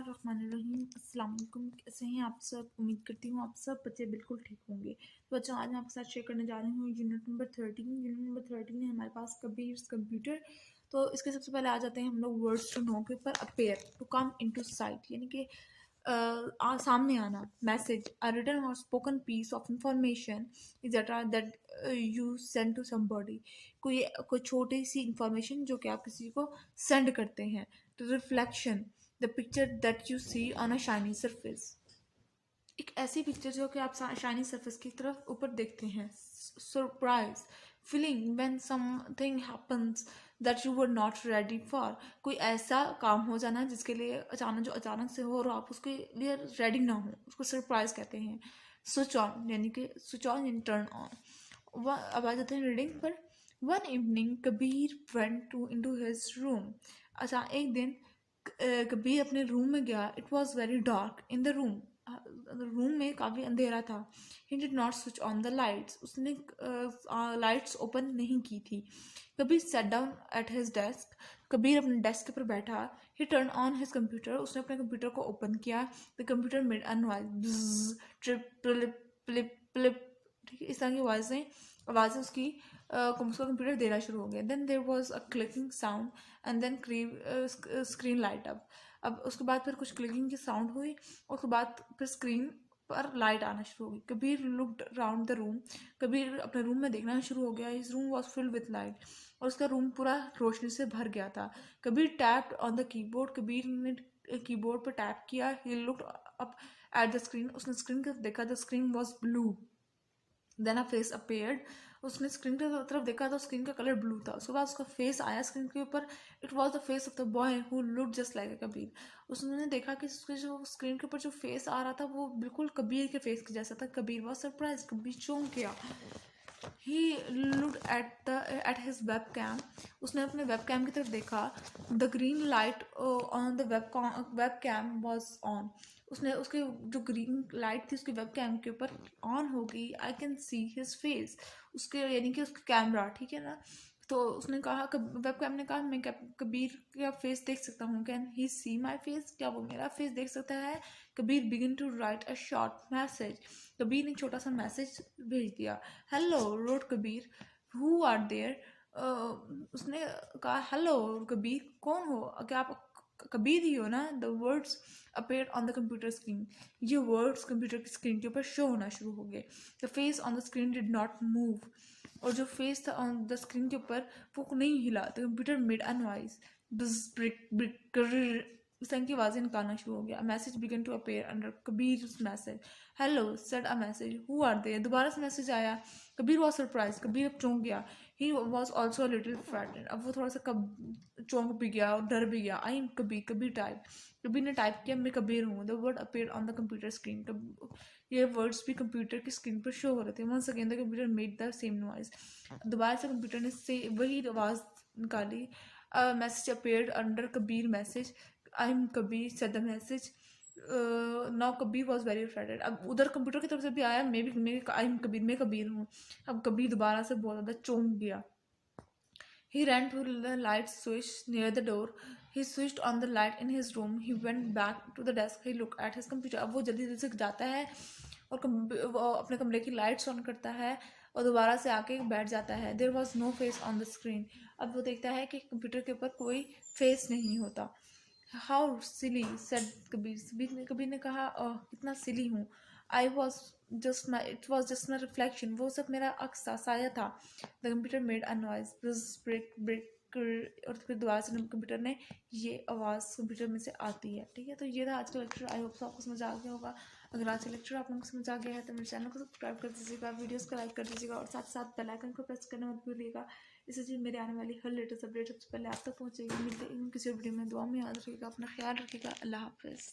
बिस्मिल्लाहिर्रहमानिर्रहीम। अस्सलाम वालेकुम। कैसे हैं आप सब? उम्मीद करती हूँ आप सब बच्चे बिल्कुल ठीक होंगे। तो बच्चों, आज मैं आपके साथ शेयर करने जा रही हूँ यूनिट नंबर 13 है हमारे पास कबीर कंप्यूटर। तो इसके सबसे पहले आ जाते हैं हम लोग वर्ड्स टू नो के ऊपर। Appear, to come into sight, यानी कि सामने आना। Message, a written or spoken piece of information etcetera that you send to somebody. कोई छोटी सी इंफॉर्मेशन जो कि आप किसी को सेंड करते हैं। तो reflection, the picture that you see on a shiny surface, एक ऐसी पिक्चर जो कि आप शाइनी सरफेस की तरफ ऊपर देखते हैं। Surprise, feeling when something happens that you were not ready for, कोई ऐसा काम हो जाना जिसके लिए अचानक से हो और आप उसके लिए रेडी ना हो, उसको सरप्राइज कहते हैं। स्विच ऑन, यानी कि स्विच ऑन यानी टर्न ऑन। अब आ जाते हैं रीडिंग पर। One evening Kabir went to into his room. अच्छा, एक दिन कबीर अपने रूम में गया। It was very dark in the room, room में काफ़ी अंधेरा था। He did not switch on the lights, उसने लाइट्स ओपन नहीं की थी। Kabir set down at his desk, Kabir अपने डेस्क पर बैठा। He turn on his computer, उसने अपने कंप्यूटर को ओपन किया। The computer made a noise, trip plip plip plip, ठीक है, इस तरह की आवाज़ें उसकी उसका कंप्यूटर देना शुरू हो गया। Then there was a clicking sound and then screen light up. अब उसके बाद फिर कुछ क्लिकिंग की साउंड हुई और उसके बाद फिर स्क्रीन पर लाइट आना शुरू हो गई। Kabir looked around the room, Kabir अपने रूम में देखना शुरू हो गया। His room was filled with light, और उसका रूम पूरा रोशनी से भर गया था। Kabir tapped on the keyboard, Kabir ने कीबोर्ड पर टैप किया। He looked up at the screen, उसने स्क्रीन को देखा। The screen was blue. Then a face appeared, उसने स्क्रीन की तरफ देखा तो स्क्रीन का कलर ब्लू था। उसके बाद उसका फेस आया स्क्रीन के ऊपर। It was the face of the boy who looked just like अ कबीर। उसने देखा कि उसके जो स्क्रीन के ऊपर जो फेस आ रहा था वो बिल्कुल कबीर के फेस के जैसा था। कबीर वॉज सरप्राइज, कबीर चौंक गया। He looked at his web cam, उसने अपने वेब कैम की तरफ देखा। The green light on the web cam was on, उसने उसके जो ग्रीन लाइट थी उसके वेब कैम के ऊपर ऑन हो गई। I can see his face, उसके यानी कि उसका कैमरा, ठीक है ना। तो उसने कहा, वेब कैम ने कहा, मैं कबीर का फेस देख सकता हूँ। Can he C my face, क्या वो मेरा फेस देख सकता है? Kabir begin to write a short message, Kabir ने छोटा सा मैसेज भेज दिया। Hello road Kabir, who are there, उसने कहा हेलो कबीर, कौन हो? क्या आप कबीर ही हो ना? The words appear on the computer screen, ये वर्ड्स कंप्यूटर की स्क्रीन के ऊपर शो होना शुरू हो गए। The face on the screen did not move, और जो फेस था ऑन द स्क्रीन के ऊपर वो नहीं हिला। The computer made a noise, ब्रिक ब्रिक, इस तरह की आवाज़ें निकालना शुरू हो गया। Message began to appear under Kabir message. Hello said a message, who are there, दोबारा से मैसेज आया। कबीर वॉज सरप्राइज, कबीर अब चौंक गया। ही वॉज ऑल्सो लिटिल फ्रैटेंड, अब वो थोड़ा सा चौंक भी गया और डर भी गया। I am Kabir, Kabir type, Kabir ने टाइप किया, मैं कबीर हूँ। The word appear on the computer screen, ये वर्ड्स भी कंप्यूटर की स्क्रीन पर शो हो रहे थे। Once again the computer made the same noise, दोबारा से कंप्यूटर ने से वही आवाज़ निकाली। Message appeared under Kabir message, I am Kabir said the message. Now Kabir was very fretted, अब उधर कंप्यूटर की तरफ से भी आया, आई एम कबीर, मैं कबीर हूँ। अब कबीर दोबारा से बहुत ज़्यादा चौंक गया। He ran to the light switch near the door. He switched on the light in his room. He went back to the desk. He looked at his computer. अब वो जल्दी जल्दी से जाता है और वो अपने कमरे की लाइट्स ऑन करता है और दोबारा से आके बैठ जाता है। There was no face on the screen. अब वो देखता है कि कंप्यूटर के ऊपर कोई फेस नहीं होता। How silly, said Kabir, Kabir ने कहा, कितना सिली हूँ। It was just my reflection, वो सब मेरा अक्स था, साया था। The computer made a noise, brick brick, और फिर दोबारा से कंप्यूटर ने ये आवाज़ कंप्यूटर में से आती है, ठीक है। तो ये था आज का लेक्चर। आई होप आपको समझ आ गया होगा। अगर आज का लेक्चर आप लोगों को समझ आ गया है तो मेरे चैनल को सब्सक्राइब कर दीजिएगा, वीडियोस को लाइक कर दीजिएगा और साथ साथ बेल आइकन को प्रेस करना मत भूलिएगा। इससे जी मेरे आने वाली हर लेटेस्ट अपडेट सबसे पहले आप तक पहुँचेगी। मिलते हैं किसी वीडियो में, दुआ में याद रखिएगा, अपना ख्याल रखिएगा। अल्लाह हाफिज़।